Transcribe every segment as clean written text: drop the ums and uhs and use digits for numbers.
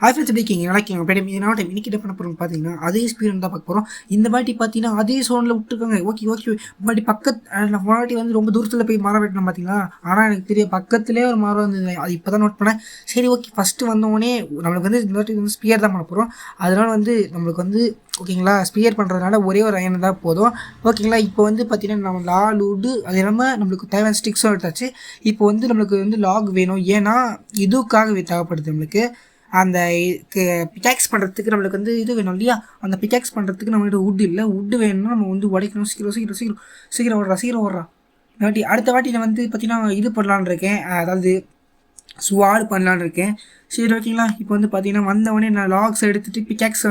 Hi friends, எப்படி இருக்கீங்க? நல்லா இருக்கீங்க? அப்படி என்ன டைம் இன்னைக்கு பண்ண போகிறோம்னு பார்த்தீங்கன்னா அதே ஸ்பீட் தான் பார்க்க போகிறோம். இந்த வாட்டி பார்த்தீங்கன்னா அதே சோனில் விட்டுருக்காங்க. ஓகே ஓகே, பட் நான் வாட்டி வந்து ரொம்ப தூரத்தில் போய் மரம் வெட்டணும் பார்த்தீங்களா. ஆனால் எனக்கு தெரிய பக்கத்துலேயே ஒரு மரம் இருந்தது. அது இப்போ தான் நோட் பண்ணேன். சரி ஓகே, ஃபஸ்ட்டு வந்தோடனே நம்மளுக்கு வந்து இந்த வாட்டி வந்து ஸ்பியர் தான் பண்ண போகிறோம். அதனால் வந்து நம்மளுக்கு வந்து ஓகேங்களா, ஸ்பியர் பண்ணுறதுனால ஒரே ஒரு அயன் தான் போதும். ஓகேங்களா, இப்போ வந்து பார்த்தீங்கன்னா நம்ம லாலுடு அது இல்லாமல் நம்மளுக்கு தேவையான ஸ்டிக்ஸும் எடுத்தாச்சு. இப்போ வந்து நம்மளுக்கு வந்து லாக் வேணும். ஏன்னா இதுக்காக தேவைப்படுது நம்மளுக்கு. அந்த பிக்காக்ஸ் பண்ணுறதுக்கு நம்மளுக்கு வந்து இது வேணும் இல்லையா. அந்த பிக்காக்ஸ் பண்ணுறதுக்கு நம்மள்கிட்ட வுட் இல்லை. வுட்டு வேணும்னா நம்ம வந்து உடைக்கணும். சீக்கிரம் சீக்கிரம் சீக்கிரம் சீக்கிரம் ஓடுறா. அடுத்த வாட்டி நான் வந்து பார்த்தீங்கன்னா இது பண்ணலான்னு இருக்கேன். அதாவது ஸ்வாட் பண்ணலான்னு இருக்கேன். சரி ஓகேங்களா, இப்போ வந்து பார்த்தீங்கன்னா வந்தவொடனே நான் லாக்ஸ் எடுத்துகிட்டு பிக்காக்ஸ்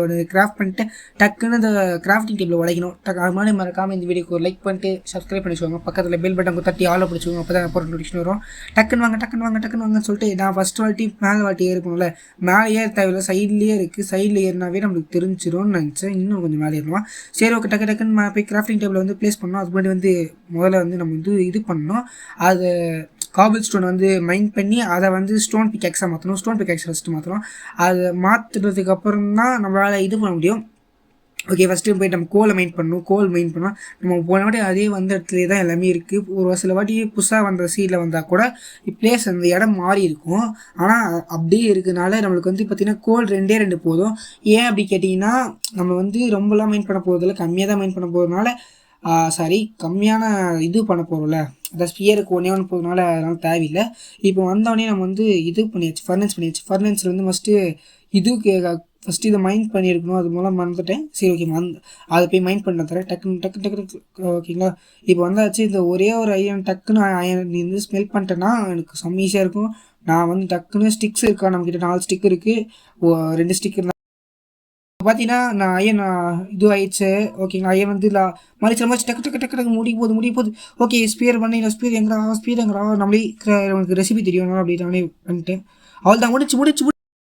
ஒரு கிராஃப்ட் பண்ணிட்டு டக்குன்னு இந்த கிராஃப்டிங் டேபிள் உடைக்கணும். அது மாதிரி மறக்காமல் இந்த வீடியோக்கு ஒரு லைக் பண்ணிட்டு சப்ஸ்கிரைப் பண்ணி வச்சுக்கோங்க. பக்கத்தில் பெல் பட்டன் தட்டி ஆளை பிடிச்சிக்கோங்க. அப்போ தான் போகிற நோட்டிஃபிகேஷன் வரும். டக்குன்னு வாங்கன்னு சொல்லிட்டு நான் ஃபஸ்ட் வாட்டி மேலே வாட்டி ஏறணும்ல. மேலே ஏற தேவையில்லை, சைட்லேயே இருக்குது. சைடில் ஏறினாவே நம்மளுக்கு தெரிஞ்சிடும்னு நினச்சேன். இன்னும் கொஞ்சம் மேலே ஏறணும். சரி ஓகே, டக்குன்னு போய் கிராஃப்டிங் டேபிள் வந்து ப்ளேஸ் பண்ணோம். அது முன்னாடி வந்து முதல்ல வந்து நம்ம வந்து இது பண்ணோம். அது காபிள் ஸ்டோன் வந்து மைன் பண்ணி அதை வந்து ஸ்டோன் பிக்காக்ஸாக மாற்றணும். ஸ்டோன் பிக்காக்ஸ் ஃபஸ்ட்டு மாற்றணும். அதை மாற்றுறதுக்கு அப்புறம் தான் நம்மளால் இது பண்ண முடியும். ஓகே, ஃபஸ்ட்டு போய்ட்டு நம்ம கோல் மைன் பண்ணோம். நம்ம போன வாட்டி அதே வந்த இடத்துல தான் எல்லாமே இருக்குது. ஒரு சில வாட்டி புதுசாக வந்த சீடில் வந்தால் கூட பிளேஸ் அந்த இடம் மாறி இருக்கும். ஆனால் அப்படியே இருக்கிறதுனால நம்மளுக்கு வந்து பார்த்திங்கன்னா கோல் 2 போதும். ஏன் அப்படி கேட்டிங்கன்னா நம்ம வந்து ரொம்பலாம் மைன் பண்ண போகிறதில்ல, கம்மியாக தான் மைன் பண்ண போகிறதுனால கம்மியான இது பண்ண போகிறோம்ல. அந்த ஸ்பியருக்கு ஒன்று போகிறதுனால அதனால் தேவையில்லை. இப்போ வந்தோடனே நம்ம வந்து இது பண்ணியாச்சு, ஃபர்னன்ஸில் வந்து ஃபஸ்ட்டு இதை மைண்ட் பண்ணியிருக்கணும். அது மூலம் மறந்துட்டேன். சரி ஓகே, அதை போய் மைண்ட் பண்ண தரேன். டக்குன்னு ஓகேங்களா. இப்போ வந்தாச்சு. இந்த ஒரே ஒரு டக்குன்னு நீ வந்து ஸ்மெல் பண்ணிட்டேன்னா எனக்கு செம்ம ஈஸியாக இருக்கும். நான் வந்து டக்குன்னு ஸ்டிக்ஸ் இருக்கா, நம்மக்கிட்ட 4 ஸ்டிக் இருக்குது. 2 ஸ்டிக் இருந்தால் பார்த்தீங்கன்னா நான் இது ஆயிடுச்சு. ஓகேங்களா, ஐயன் வந்து மறைச்சு டக்கு முடிய போகுது. ஓகே, ஸ்பியர் ஸ்பியர் எங்கடா நம்மளே ரெசிபி தெரியும் அப்படி நானே பண்ணிட்டேன். அவள் தான் முடிச்சு